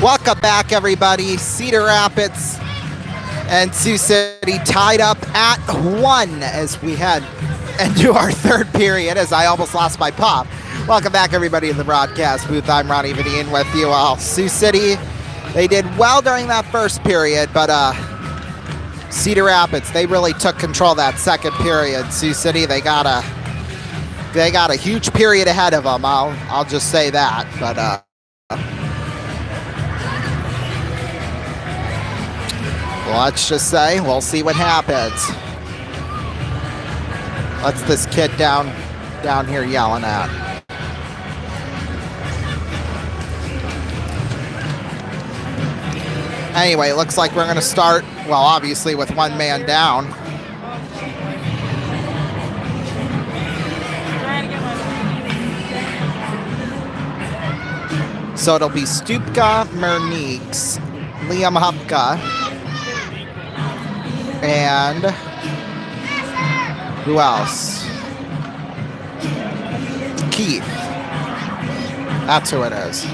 Welcome back, everybody. Cedar Rapids and Sioux City tied up at 1 as we head into our third period, as I almost lost my pop. Welcome back, everybody, to the broadcast booth. I'm Ronnie Vadine with you all. Sioux City, they did well during that first period, but Cedar Rapids, they really took control of that second period. Sioux City, they got a huge period ahead of them. I'll just say that, but let's just say we'll see what happens. What's this kid down here yelling at? Anyway, it looks like we're going to start, well, obviously with one man down. So it'll be Stupka, Merniks, Liam Hupka, and who else? Keith. That's who it is.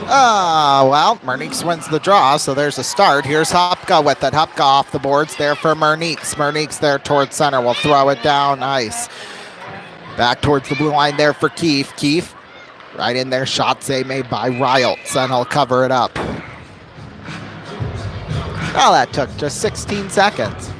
Well, Merniks wins the draw, so there's a start. Here's Hupka with it. Hupka off the boards there for Merniks. Merniks there towards center. Will throw it down. Nice. Back towards the blue line there for Keith. Keith right in there. Shot save made by Riles, and he'll cover it up. Well, that took just 16 seconds.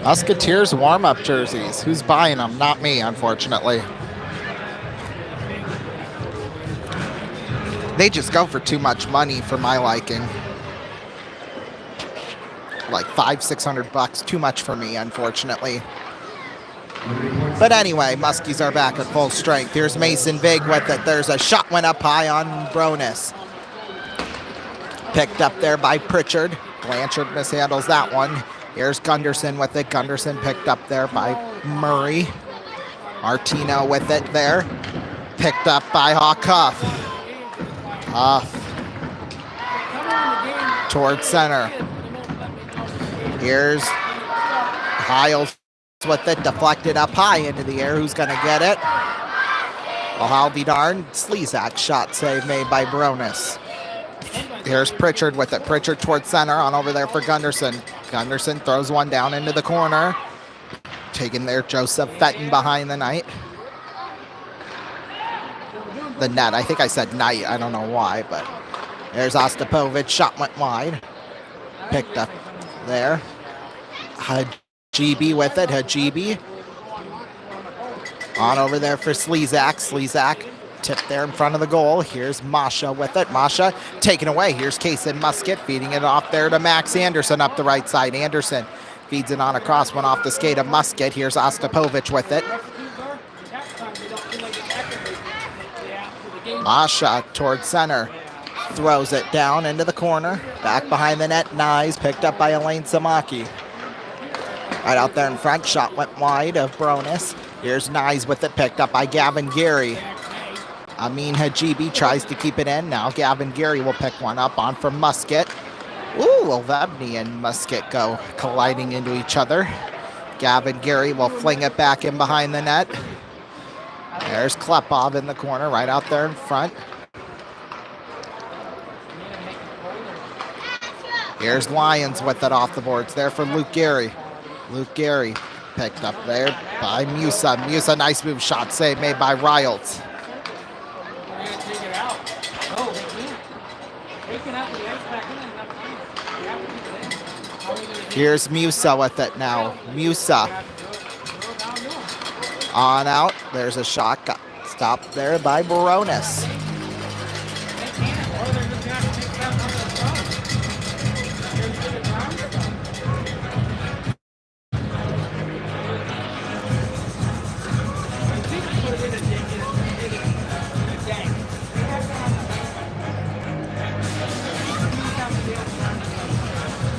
Musketeers warm-up jerseys. Who's buying them? Not me, unfortunately. They just go for too much money for my liking. Like $500-600, too much for me, unfortunately. But anyway, Muskies are back at full strength. Here's Mason Vig with it. There's a shot went up high on Bronis. Picked up there by Pritchard. Blanchard mishandles that one. Here's Gunderson with it. Gunderson picked up there by Murray. Martino with it there. Picked up by Hawk Huff. Huff. Towards center. Here's Hiles with it. Deflected up high into the air. Who's going to get it? Well, I'll be darned. Slezak shot save made by Bronis. Here's Pritchard with it. Pritchard towards center on over there for Gunderson. Gunderson throws one down into the corner. Taking there Joseph Fenton behind the net. The net. I think I said night. I don't know why, but there's Ostapovich. Shot went wide. Picked up there. Hajibi with it. Hajibi. On over there for Slezak. Slezak tipped there in front of the goal. Here's Masha with it. Masha taken away. Here's Kaysen Musket feeding it off there to Max Anderson up the right side. Anderson feeds it on across, went off the skate of Musket. Here's Ostapovich with it. Masha towards center. Throws it down into the corner. Back behind the net. Nyes picked up by Elaine Samaki. Right out there in front. Shot went wide of Bronis. Here's Nyes with it. Picked up by Gavin Gary. Amin Hajibi tries to keep it in. Now Gavin Gary will pick one up on from Musket. Ooh, Ovebny and Musket go colliding into each other. Gavin Gary will fling it back in behind the net. There's Klepov in the corner, right out there in front. Here's Lyons with it off the boards there for Luke Gary. Luke Gary picked up there by Musa. Musa, nice move, shot save made by Riles. Here's Musa with it now. Musa. On out. There's a shot. Got stopped there by Baronis.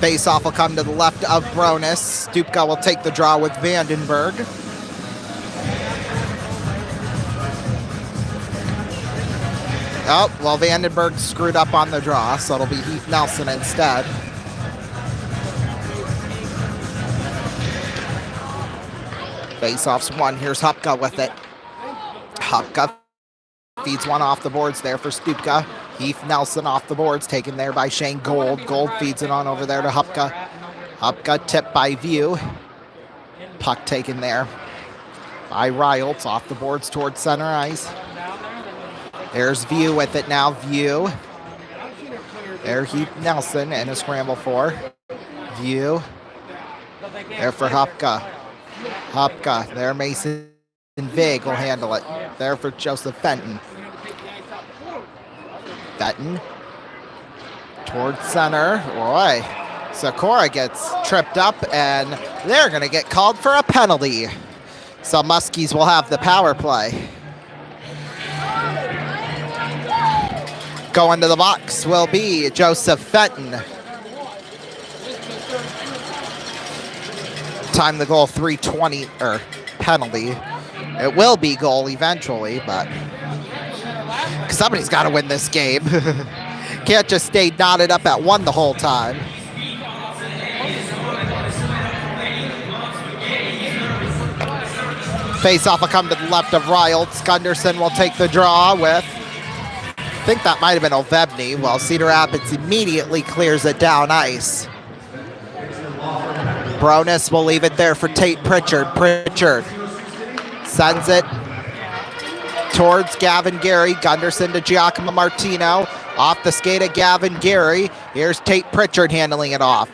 Face-off will come to the left of Bronis. Stupka will take the draw with Vandenberg. Oh, well, Vandenberg screwed up on the draw, so it'll be Heath Nelson instead. Face-off's won. Here's Hupka with it. Hupka feeds one off the boards there for Stupka. Heath Nelson off the boards, taken there by Shane Gold. Gold feeds it on over there to Hupka. Hupka tipped by View. Puck taken there by Riles off the boards towards center ice. There's View with it now. View. There Heath Nelson in a scramble for. View. There for Hupka. Hupka. There Mason Vig will handle it. There for Joseph Fenton. Fenton. Towards center. Boy. Sikora gets tripped up, and they're going to get called for a penalty. So Muskies will have the power play. Going to the box will be Joseph Fenton. Time the goal 3:20, or penalty. It will be goal eventually, but somebody's got to win this game. Can't just stay knotted up at one the whole time. Face-off will come to the left of Riles. Gunderson will take the draw with, I think that might have been Ovebny. Well, Cedar Rapids immediately clears it down ice. Bronis will leave it there for Tate Pritchard. Pritchard sends it towards Gavin Gary. Gunderson to Giacomo Martino. Off the skate of Gavin Gary. Here's Tate Pritchard handling it off.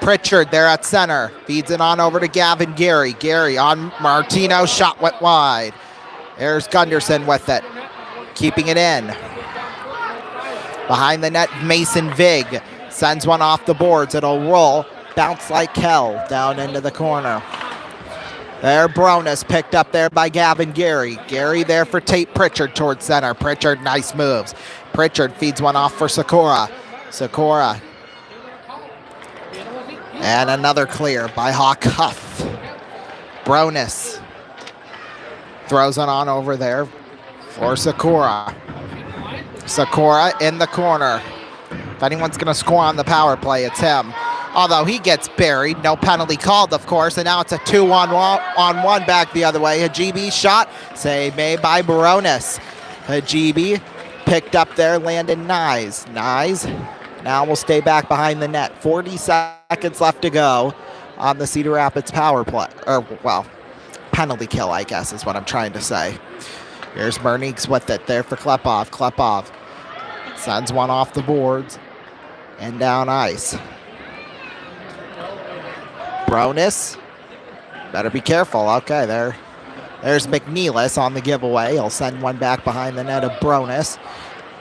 Pritchard there at center. Feeds it on over to Gavin Gary. Gary on Martino. Shot went wide. There's Gunderson with it. Keeping it in. Behind the net, Mason Vig sends one off the boards. It'll roll. Bounce like hell down into the corner. There, Bronis picked up there by Gavin Gary. Gary there for Tate Pritchard towards center. Pritchard, nice moves. Pritchard feeds one off for Sikora. Sikora. And another clear by Hawk Huff. Bronis throws it on over there for Sikora. Sikora in the corner. If anyone's going to score on the power play, it's him. Although he gets buried. No penalty called, of course. And now it's a 2-on-1 back the other way. Hajibi shot. Save made by Bronis. Hajibi picked up there. Landon Nyes. Nyes now will stay back behind the net. 40 seconds left to go on the Cedar Rapids power play. Or, well, penalty kill, I guess, is what I'm trying to say. Here's Merniks with it there for Klepov. Klepov sends one off the boards and down ice. Bronis, better be careful. Okay, there's McNeilis on the giveaway. He'll send one back behind the net of Bronis.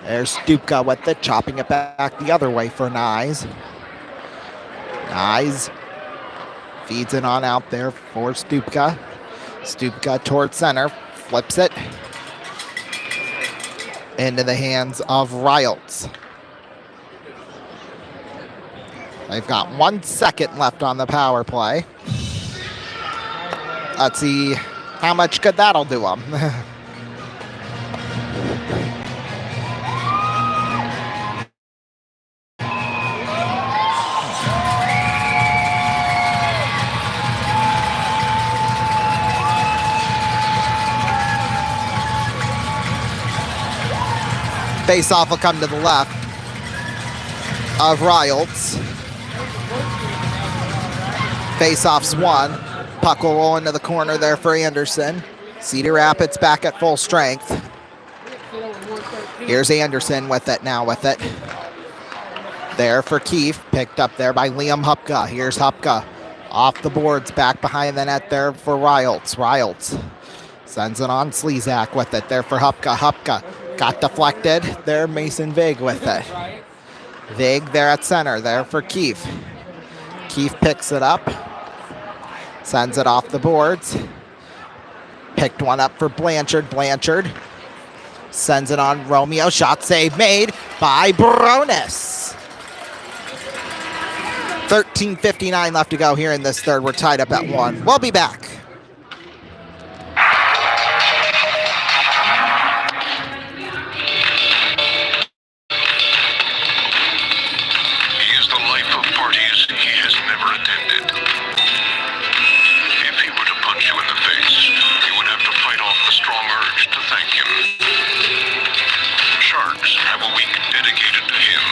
There's Stupka with it, chopping it back the other way for Nyes. Nyes feeds it on out there for Stupka. Stupka towards center, flips it into the hands of Riles. They've got 1 second left on the power play. Let's see how much good that'll do them. Face-off will come to the left of Riles. Face-off's won. Puck will roll into the corner there for Anderson. Cedar Rapids back at full strength. Here's Anderson with it now with it. There for Keefe. Picked up there by Liam Hupka. Here's Hupka. Off the boards, back behind the net there for Riles. Riles sends it on Slezak with it there for Hupka. Hupka got deflected. There Mason Vig with it. Vig there at center there for Keefe. Keefe picks it up. Sends it off the boards. Picked one up for Blanchard. Blanchard sends it on Romeo. Shot save made by Bronis. 13:59 left to go here in this third. We're tied up at 1. We'll be back. Bergs have a week dedicated to him.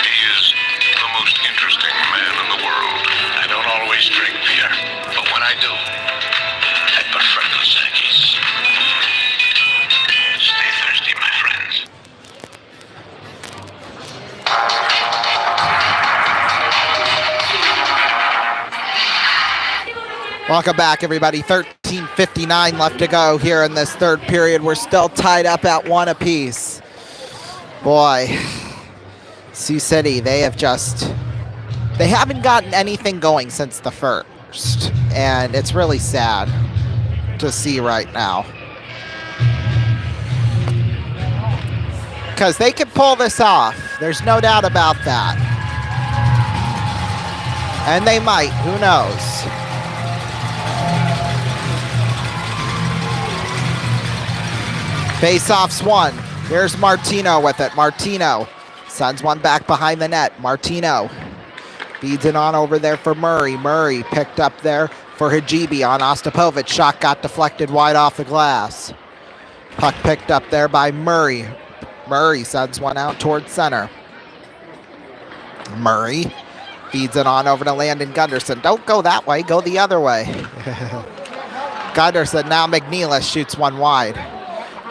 He is the most interesting man in the world. I don't always drink beer, but when I do, I prefer Dos Equis. Stay thirsty, my friends. Welcome back, everybody. 13:59 left to go here in this third period. We're still tied up at 1 apiece. Boy, Sioux City, they haven't gotten anything going since the first, and it's really sad to see right now. Because they could pull this off. There's no doubt about that. And they might, who knows? Face-off's won. Here's Martino with it. Martino sends one back behind the net. Martino feeds it on over there for Murray. Murray picked up there for Hajibi on Ostapovich. Shot got deflected wide off the glass. Puck picked up there by Murray. Murray sends one out towards center. Murray feeds it on over to Landon Gunderson. Don't go that way. Go the other way. Gunderson, now McNeilis shoots one wide.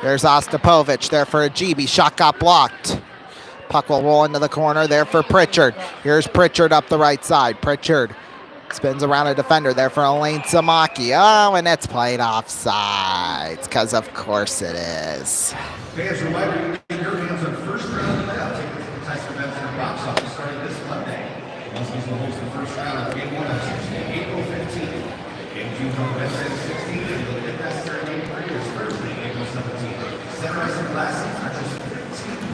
There's Ostapovich there for Hajibi. Shot got blocked. Puck will roll into the corner there for Pritchard. Here's Pritchard up the right side. Pritchard spins around a defender there for Elaine Samaki. Oh, and it's played offsides, because of course it is. Fans, reminder, you can get your hands on first round playoff tickets to the Tyson events in the box office starting this Monday. Muskies will host the first round of Game 1 on Tuesday, April 15th. Game 2 on Wednesday the 16th, and the necessary Game 3 is Thursday, April 17th. Sunrise and glasses are just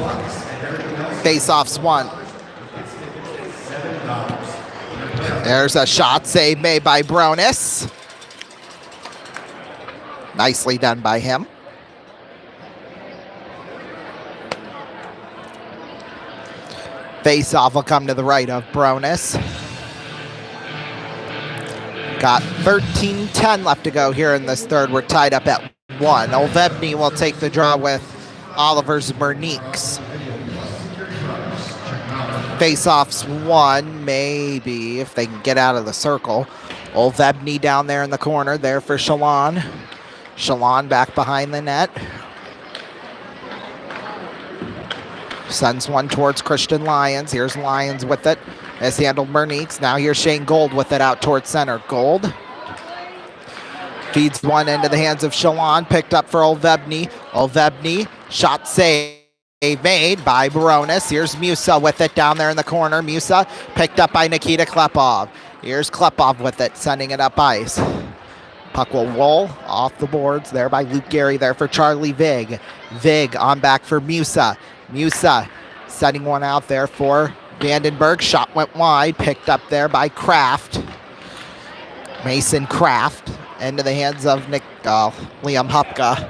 $15, and everything else. Face-off's won. $7. There's a shot save made by Bronis. Nicely done by him. Face-off will come to the right of Bronis. Got 13:10 left to go here in this third. We're tied up at 1. Olvebny will take the draw with Oliver's Berniques. Face-off's won, maybe, if they can get out of the circle. Olvebny down there in the corner, there for Shalon. Shalon back behind the net. Sends one towards Christian Lyons. Here's Lyons with it. Has handled Berniques. Now here's Shane Gold with it out towards center. Gold feeds one into the hands of Shalon. Picked up for Olvebny. Olvebny, shot save made by Baronis. Here's Musa with it down there in the corner. Musa picked up by Nikita Klepov. Here's Klepov with it, sending it up ice. Puck will roll off the boards there by Luke Gehry there for Charlie Vig. Vig on back for Musa. Musa setting one out there for Vandenberg. Shot went wide, picked up there by Kraft. Mason Kraft into the hands of Liam Hupka.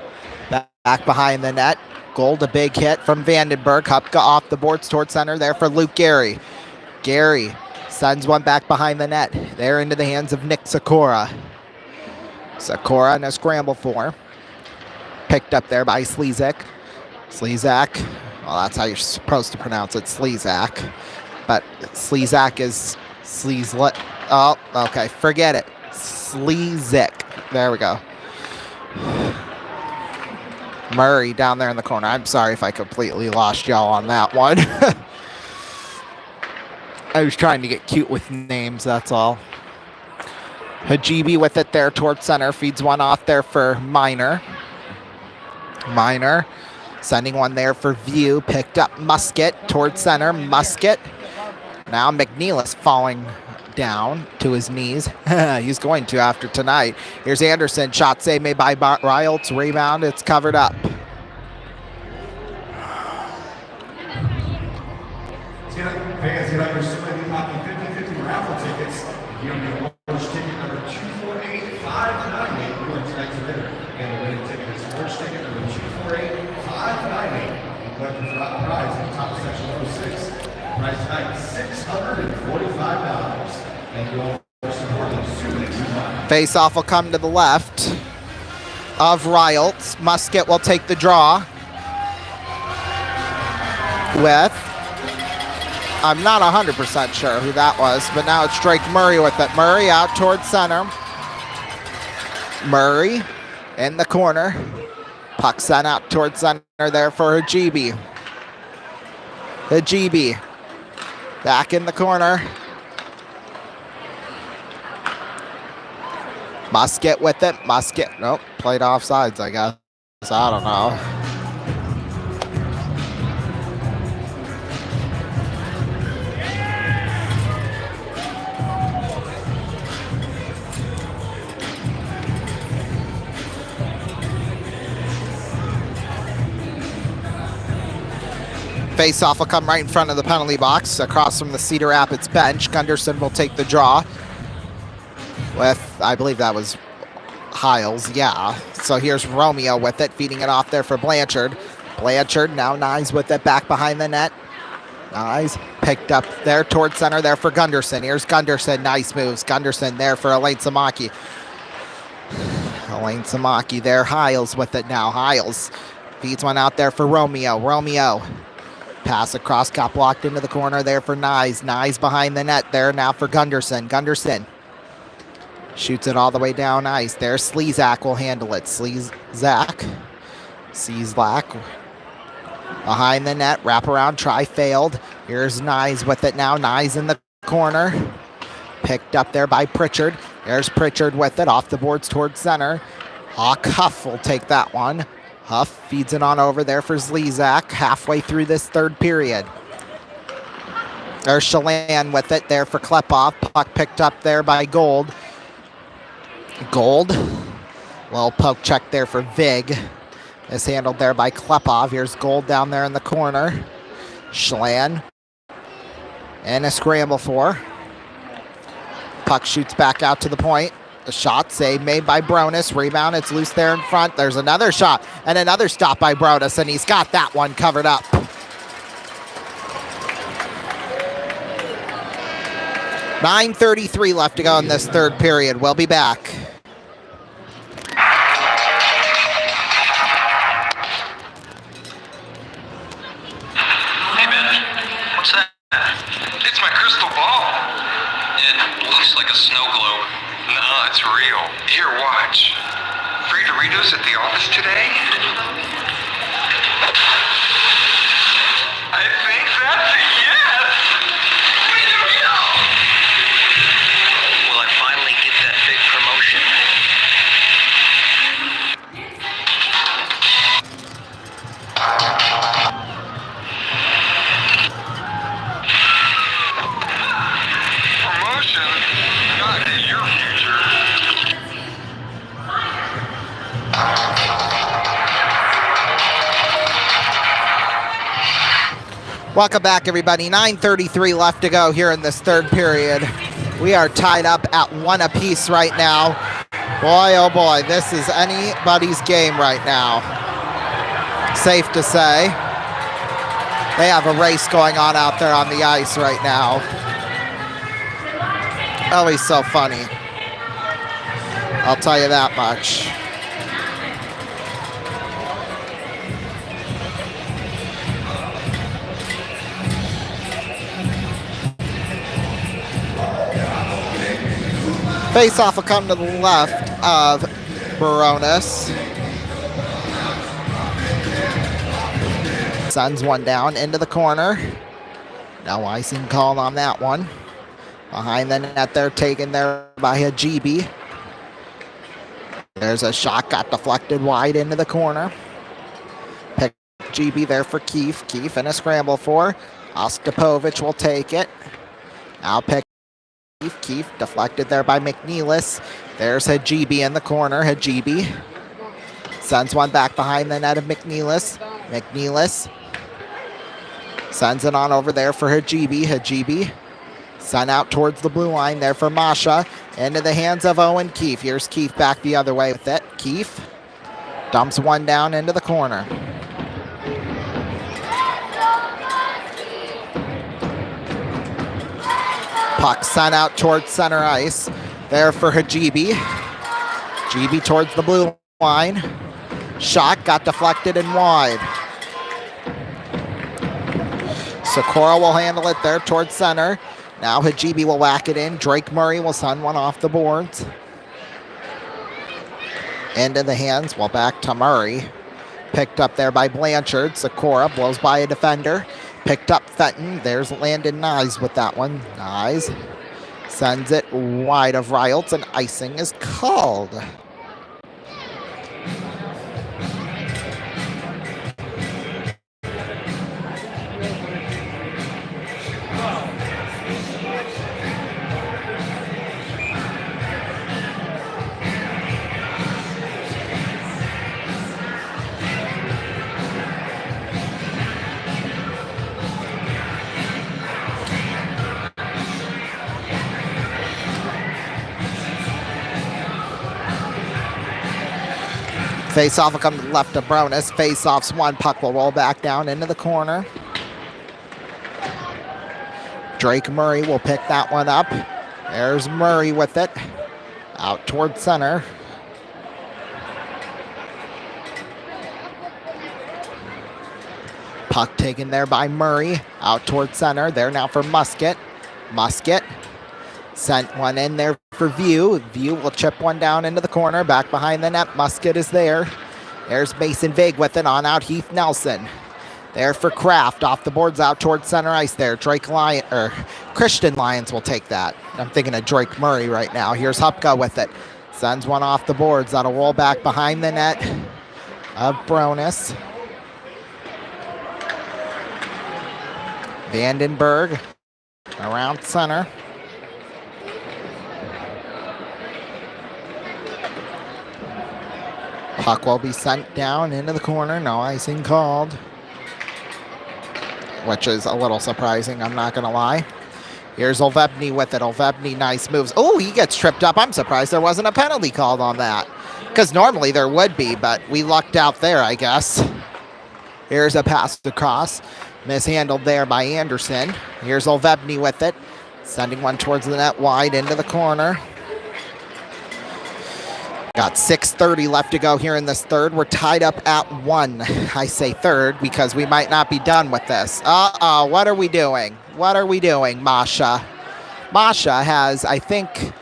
Back behind the net. Gold, a big hit from Vandenberg. Hupka off the boards towards center there for Luke Gehry. Gehry sends one back behind the net. There into the hands of Nick Sakura. Sakura in a scramble for. Picked up there by Slezak. Slezak. Well, that's how you're supposed to pronounce it, Slezak. But Slezak is Slezak. Oh, okay, forget it. Slezak. There we go. Murray down there in the corner. I'm sorry if I completely lost y'all on that one. I was trying to get cute with names, that's all. Hajibi with it there towards center. Feeds one off there for Minor. Minor sending one there for View. Picked up Musket towards center. Musket. Now McNeilis falling down to his knees. He's going to after tonight. Here's Anderson. Shot save made by Riles. Rebound. It's covered up. Fans, get out your Super League Hockey 50/50 raffle tickets. You don't get orange ticket number 248598. We're going tonight's winner. And the winning ticket is orange ticket number 248598. You collect the prize in the top section 06. Prize tonight, $645. Thank you all for supporting Super League Hockey. Face-off will come to the left of Riles. Musket will take the draw. with, I'm not 100% sure who that was, but now it's Drake Murray with it. Murray out towards center. Murray in the corner. Puck sent out towards center there for Hajibi. Hajibi back in the corner. Musket with it. Musket. Nope. Played offsides, I guess. I don't know. Face-off will come right in front of the penalty box, across from the Cedar Rapids bench. Gunderson will take the draw with, I believe that was Hiles, yeah. So here's Romeo with it, feeding it off there for Blanchard. Blanchard, now Nyes with it, back behind the net. Nyes picked up there towards center there for Gunderson. Here's Gunderson, nice moves. Gunderson there for Elaine Samaki. Elaine Samaki there, Hiles with it now. Hiles feeds one out there for Romeo. Romeo. Pass across, got blocked into the corner there for Nyes. Nyes behind the net there now for Gunderson. Gunderson shoots it all the way down ice. There, Slezak will handle it. Slezak behind the net. Wraparound try failed. Here's Nyes with it now. Nyes in the corner. Picked up there by Pritchard. There's Pritchard with it. Off the boards towards center. Hawk Huff will take that one. Huff feeds it on over there for Slezak halfway through this third period. There's Chelan with it there for Klepov. Puck picked up there by Gold. Gold. Well, poke check there for Vig. Is handled there by Klepov. Here's Gold down there in the corner. Chelan. And a scramble for. Puck shoots back out to the point. A shot save made by Bronis. Rebound, it's loose there in front. There's another shot and another stop by Bronis, and he's got that one covered up. .9:33 left to go in this third period. We'll be back. Hey man, what's that? It's my crystal ball. It looks like a snow globe. No, it's real. Here, watch. Free Doritos at the office today? I think that's a yes! Free Dorito! Will I finally get that big promotion? Promotion? Not in your future. Welcome back, everybody. 9:33 left to go here in this third period. We are tied up at 1 apiece right now. Boy, oh boy, this is anybody's game right now. Safe to say. They have a race going on out there on the ice right now. Always so funny. I'll tell you that much. Face-off will come to the left of Baronis. Sends one down into the corner. No icing called on that one. Behind the net there, taken there by Hajibi. There's a shot, got deflected wide into the corner. Pick GB there for Keefe. Keefe in a scramble for. Ostapovich will take it. Now pick Keefe deflected there by McNeilis. There's Hajibi in the corner. Hajibi sends one back behind the net of McNeilis. McNeilis sends it on over there for Hajibi. Hajibi sent out towards the blue line there for Masha. Into the hands of Owen Keefe. Here's Keefe back the other way with it. Keefe dumps one down into the corner. Puck sent out towards center ice. There for Hajibi. Hajibi towards the blue line. Shot got deflected and wide. Sikora will handle it there towards center. Now Hajibi will whack it in. Drake Murray will send one off the boards. Into the hands, well, back to Murray. Picked up there by Blanchard. Sikora blows by a defender. Picked up Fenton. There's Landon Nyes with that one. Nyes sends it wide of Riles, and icing is called. Face-off will come to the left of Bronis. Face-off's one. Puck will roll back down into the corner. Drake Murray will pick that one up. There's Murray with it. Out towards center. Puck taken there by Murray. Out towards center. There now for Musket. Musket sent one in there for View. View will chip one down into the corner. Back behind the net. Musket is there. There's Mason Vig with it. On out Heath Nelson. There for Kraft. Off the boards out towards center ice there. Christian Lyons will take that. I'm thinking of Drake Murray right now. Here's Hupka with it. Sends one off the boards. That'll roll back behind the net of Bronis. Vandenberg around center. Puck will be sent down into the corner. No icing called, which is a little surprising, I'm not going to lie. Here's Olvebny with it. Olvebny, nice moves. Oh, he gets tripped up. I'm surprised there wasn't a penalty called on that, because normally there would be, but we lucked out there, I guess. Here's a pass across. Mishandled there by Anderson. Here's Olvebny with it. Sending one towards the net wide into the corner. Got 6:30 left to go here in this third. We're tied up at 1. I say third because we might not be done with this. What are we doing? What are we doing, Masha? Masha has, I think,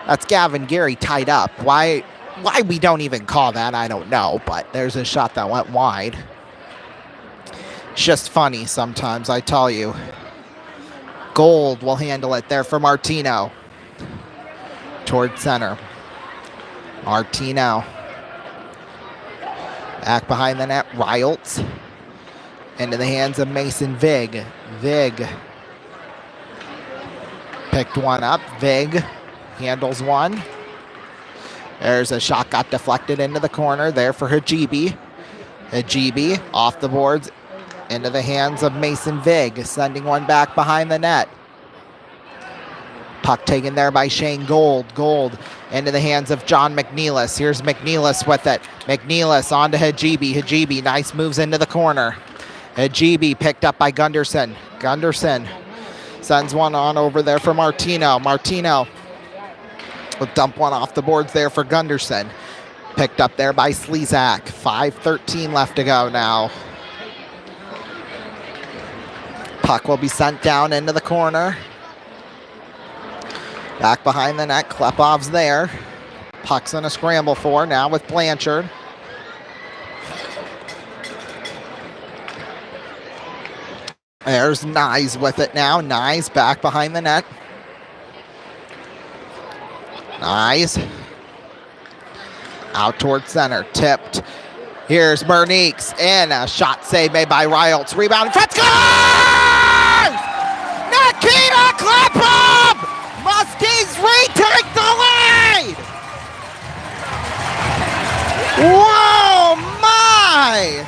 that's Gavin Gary tied up. Why we don't even call that, I don't know, but there's a shot that went wide. It's just funny sometimes, I tell you. Gold will handle it there for Martino. Towards center. Martino. Back behind the net, Riles. Into the hands of Mason Vig. Vig picked one up. Vig handles one. There's a shot got deflected into the corner there for Hajibi. Hajibi off the boards into the hands of Mason Vig, sending one back behind the net. Puck taken there by Shane Gold. Gold into the hands of John McNeilis. Here's McNeilis with it. McNeilis on to Hajibi. Hajibi, nice moves into the corner. Hajibi picked up by Gunderson. Gunderson sends one on over there for Martino. Martino will dump one off the boards there for Gunderson. Picked up there by Slezak. 5:13 left to go now. Puck will be sent down into the corner. Back behind the net, Klepov's there. Puck's in a scramble for now with Blanchard. There's Nyes with it now. Nyes back behind the net. Nyes out towards center, tipped. Here's Merniques, and a shot save made by Riles. Rebound, front scores! Nikita Klepov! Muskies retake the lead! Whoa, my!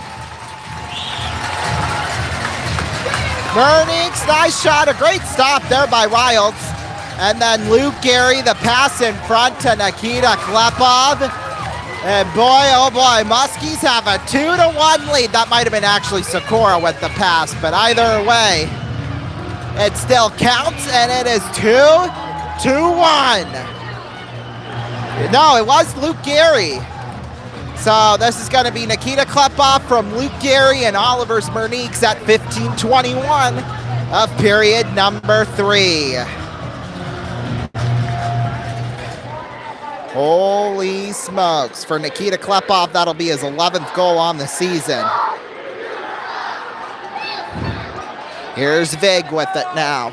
Merniques, nice shot, a great stop there by Riles. And then Luke Gary, the pass in front to Nikita Klepov. And boy, oh boy, Muskies have a 2-1 lead. That might have been actually Sikora with the pass, but either way, it still counts, and it is 2-1. No, it was Luke Gary. So this is going to be Nikita Klepov from Luke Gary and Oliver Smerniks at 15:21 of period number 3. Holy smokes. For Nikita Klepov, that'll be his 11th goal on the season. Here's Vig with it now.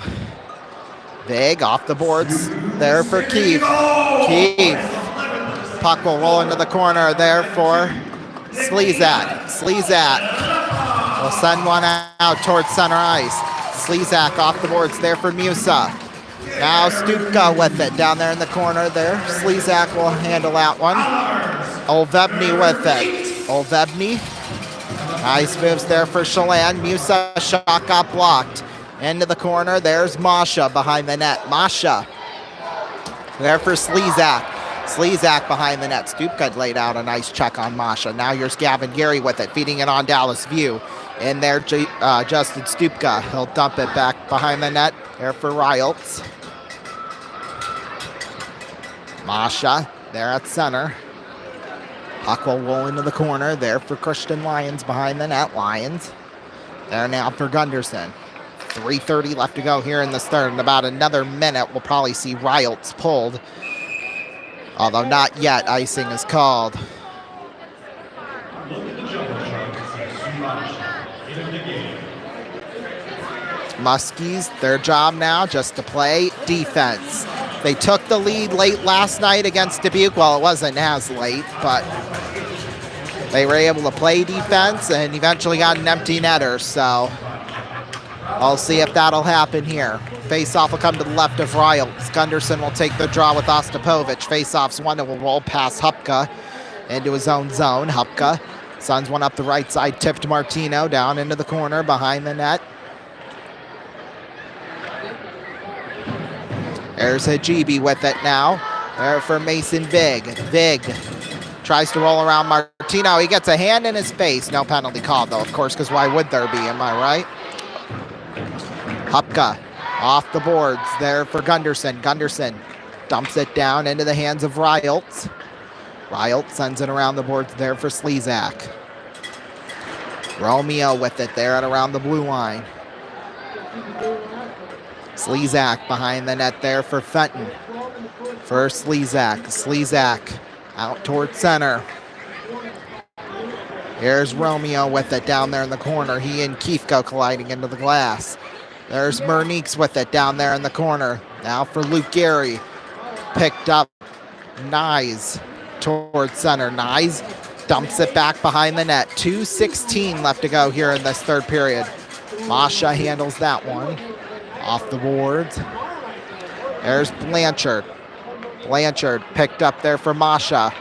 Vig off the boards there for Keefe. Keefe. Puck will roll into the corner there for Slezak. Slezak will send one out towards center ice. Slezak off the boards there for Musa. Now Stupka with it down there in the corner there. Slezak will handle that one. Olvebny with it. Olvebny. Nice moves there for Chelan. Musa shot got blocked. Into the corner. There's Masha behind the net. Masha there for Slezak. Slezak behind the net. Stupka laid out a nice check on Masha. Now here's Gavin Gary with it, feeding it on Dallas View. In there, Justin Stupka. He'll dump it back behind the net. There for Riles. Masha there at center. Puck will roll into the corner. There for Christian Lyons behind the net. Lyons there now for Gunderson. 3:30 left to go here in this third. In about another minute, we'll probably see Riles pulled. Although not yet, icing is called. Muskies, their job now just to play defense. They took the lead late last night against Dubuque. Well, it wasn't as late, but they were able to play defense and eventually got an empty netter. So I'll see if that'll happen here. Face-off will come to the left of Riles. Gunderson will take the draw with Ostapovich. Face-off's one that will roll past Hupka into his own zone. Hupka sends one up the right side, tipped to Martino, down into the corner behind the net. There's Hajibi with it now. There for Mason Vig. Vig tries to roll around Martino. He gets a hand in his face. No penalty called, though, of course, because why would there be? Am I right? Hupka off the boards there for Gunderson. Gunderson dumps it down into the hands of Riles. Riles sends it around the boards there for Slezak. Romeo with it there and around the blue line. Slezak behind the net there for Fenton. For Slezak. Slezak out towards center. Here's Romeo with it down there in the corner. He and Keefe go colliding into the glass. There's Merniks with it down there in the corner. Now for Luke Gary. Picked up Nyes towards center. Nyes dumps it back behind the net. 2:16 left to go here in this third period. Masha handles that one. Off the boards. There's Blanchard. Blanchard picked up there for Masha.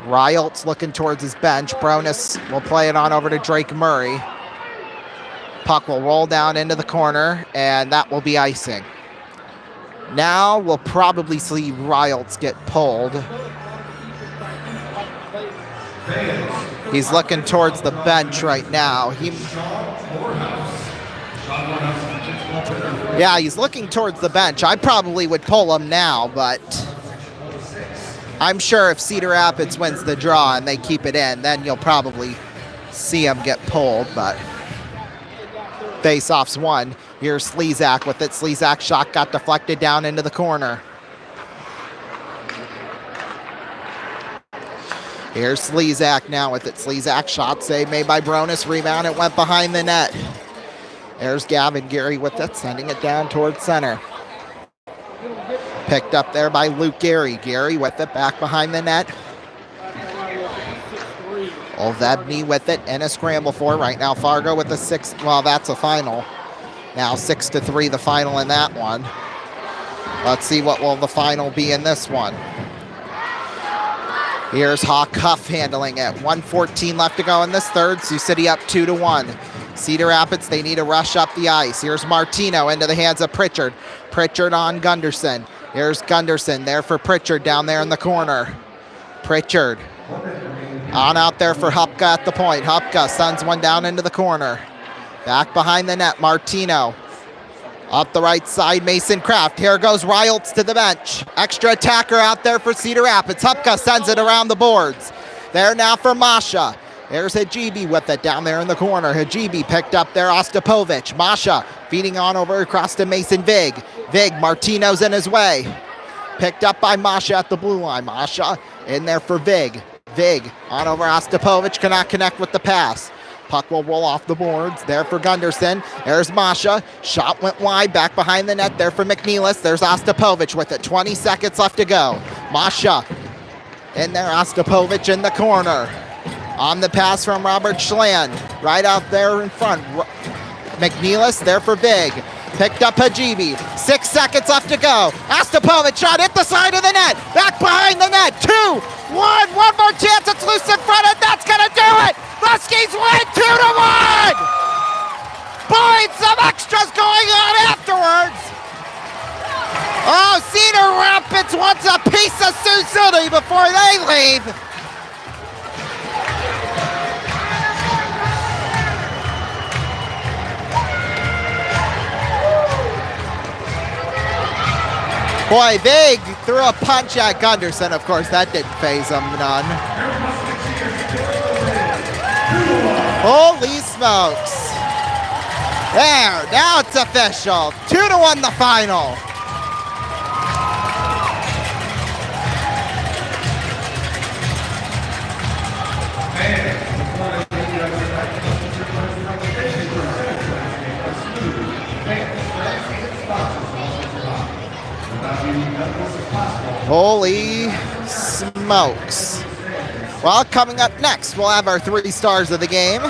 Riles looking towards his bench. Bronis will play it on over to Drake Murray. Puck will roll down into the corner, and that will be icing. Now we'll probably see Riles get pulled. He's looking towards the bench right now. Yeah, he's looking towards the bench. I probably would pull him now, but I'm sure if Cedar Rapids wins the draw and they keep it in, then you'll probably see him get pulled, but face-off's one. Here's Slezak with it. Slezak shot got deflected down into the corner. Here's Slezak now with it. Slezak shot save made by Bronis. Rebound, it went behind the net. There's Gavin Gary with it, sending it down towards center. Picked up there by Luke Gary. Gary with it, back behind the net. Olvebny with it, and a scramble for right now. Fargo with the 6, well, that's a final. Now 6-3 the final in that one. Let's see what will the final be in this one. Here's Hawk Huff handling it. 1:14 left to go in this third. Sioux City up 2-1. Cedar Rapids, they need to rush up the ice. Here's Martino into the hands of Pritchard. Pritchard on Gunderson. Here's Gunderson there for Pritchard down there in the corner. Pritchard on out there for Hupka at the point. Hupka sends one down into the corner. Back behind the net, Martino. Up the right side, Mason Kraft. Here goes Riles to the bench. Extra attacker out there for Cedar Rapids. Hupka sends it around the boards. There now for Masha. There's Hajibi with it down there in the corner. Hajibi picked up there, Ostapovich. Masha feeding on over across to Mason Vig. Vig, Martino's in his way. Picked up by Masha at the blue line. Masha in there for Vig. Vig on over Ostapovich, cannot connect with the pass. Puck will roll off the boards. There for Gunderson. There's Masha. Shot went wide, back behind the net there for McNeilis. There's Ostapovich with it. 20 seconds left to go. Masha in there, Ostapovich in the corner. On the pass from Robert Schland. Right out there in front. McNeilis there for Vig. Picked up Hajibi. 6 seconds left to go. Ostapovich shot hit the side of the net. Back behind the net. 2-1. One more chance. It's loose in front, and that's going to do it. Muskies win 2-1. Boy, some extras going on afterwards. Oh, Cedar Rapids wants a piece of Sioux City before they leave. Boy, Vig threw a punch at Gunderson. Of course, that didn't faze him none. Holy smokes. There, now it's official. 2-1 the final. Holy smokes. Well, coming up next, we'll have our 3 stars of the game.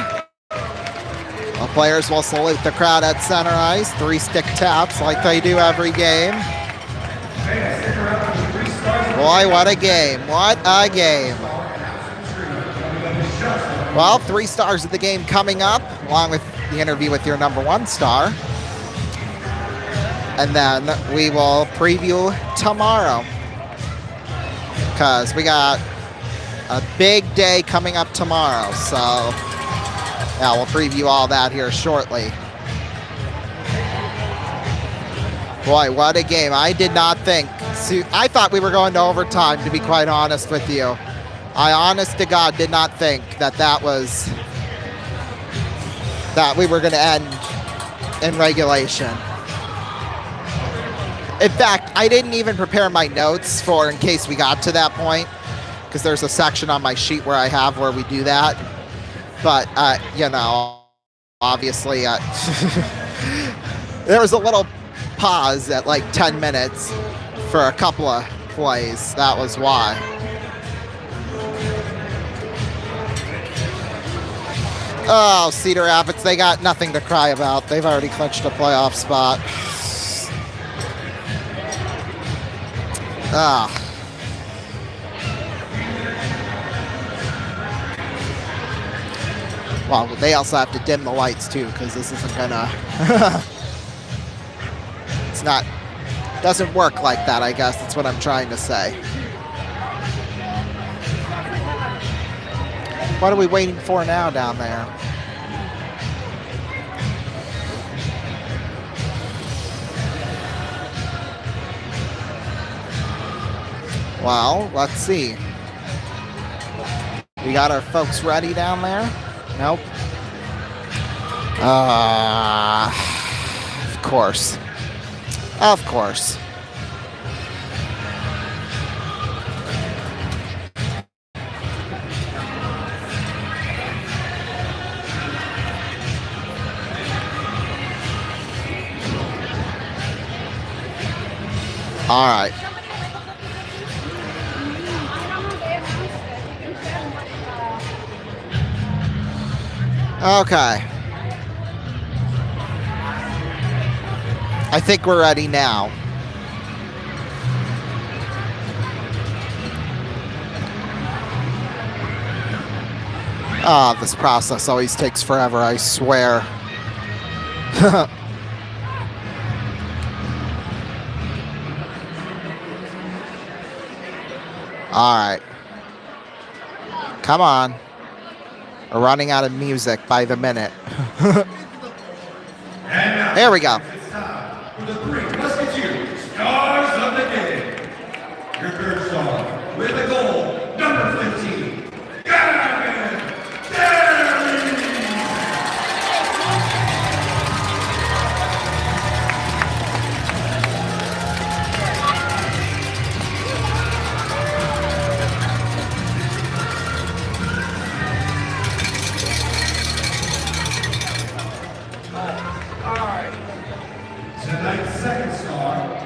The players will salute the crowd at center ice. 3 stick taps like they do every game. Boy, what a game. What a game. Well, 3 stars of the game coming up, along with the interview with your number 1 star. And then we will preview tomorrow, because we got a big day coming up tomorrow. So, yeah, we'll preview all that here shortly. Boy, what a game. I did not think. I thought we were going to overtime, to be quite honest with you. I, honest to God, did not think that we were going to end in regulation. In fact, I didn't even prepare my notes for in case we got to that point, because there's a section on my sheet where we do that. But, you know, obviously, there was a little pause at like 10 minutes for a couple of plays. That was why. Oh, Cedar Rapids, they got nothing to cry about. They've already clinched a playoff spot. Well, they also have to dim the lights too, because this isn't gonna doesn't work like that, I guess. That's what I'm trying to say. What are we waiting for now down there? Well, let's see. We got our folks ready down there? Nope. Of course. Of course. All right. Okay. I think we're ready now. This process always takes forever, I swear. All right. Come on. We're running out of music by the minute. There we go. It's time for the 3 Musketeers Stars of the Game. Your third star with a goal, number 15,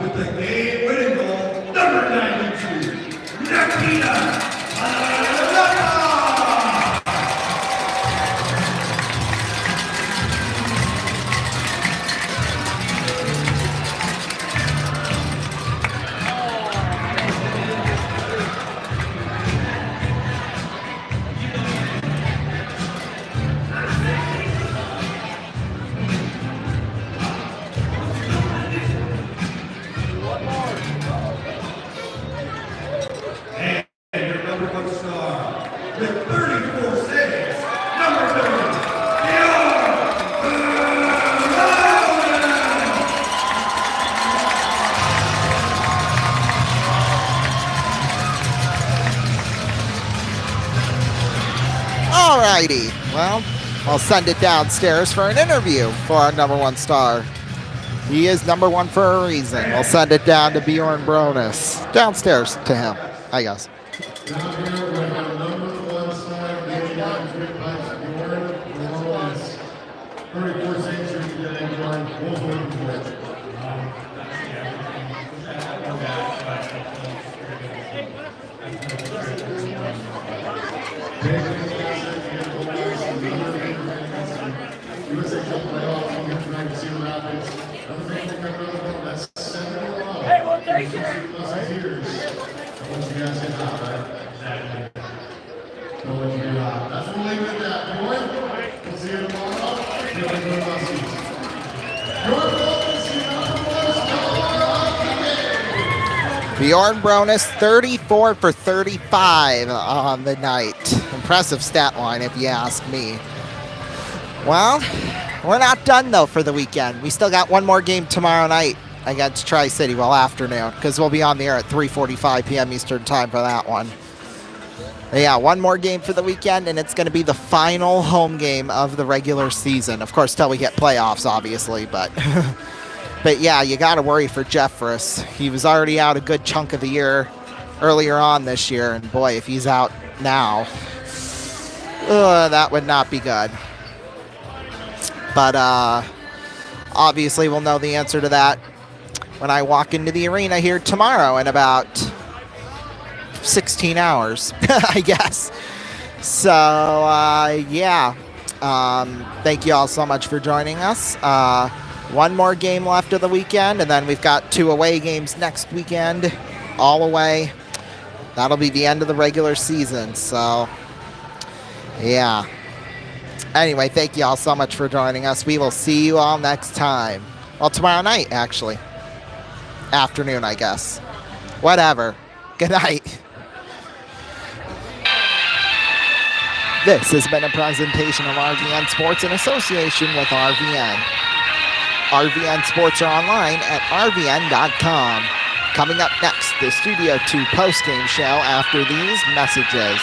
with the game-winning goal, number 92, Nikita Alaka. And your number 1 star, with 34 saves, number 30, Alrighty, well, I'll send it downstairs for an interview for our number 1 star. He is number 1 for a reason. We'll send it down to Bjorn Bronis. Downstairs to him, I guess. Down here, we have number 1 star, Danny Martin, 3 pints, Bjorn Bronis. 34 saves here today, Bjorn. Both looking for it. USA Cup playoff, we'll get tonight to see the Rapids. Another thing to remember about that's 7 in a row. Hey, we'll take it. Years. Once you guys get hot, right? Don't let you get hot. That's what we'll leave it at that, boy. We'll see you tomorrow. Feeling good about season. Your focus, your number 1 star of the day. Bjorn Bronis, 34 for 35 on the night. Impressive stat line, if you ask me. Well, we're not done, though, for the weekend. We still got one more game tomorrow night against Tri-City, well, afternoon, because we'll be on the air at 3:45 p.m. Eastern Time for that one. But yeah, one more game for the weekend, and it's going to be the final home game of the regular season. Of course, till we get playoffs, obviously, but... But yeah, you got to worry for Jeffress. He was already out a good chunk of the year earlier on this year, and boy, if he's out now, that would not be good. But obviously we'll know the answer to that when I walk into the arena here tomorrow in about 16 hours, I guess. So, yeah. Thank you all so much for joining us. One more game left of the weekend, and then we've got 2 away games next weekend, all away. That'll be the end of the regular season, so yeah. Anyway, thank you all so much for joining us. We will see you all next time. Well, tomorrow night, actually. Afternoon, I guess. Whatever. Good night. This has been a presentation of RVN Sports in association with RVN. RVN Sports are online at rvn.com. Coming up next, the Studio 2 postgame show after these messages.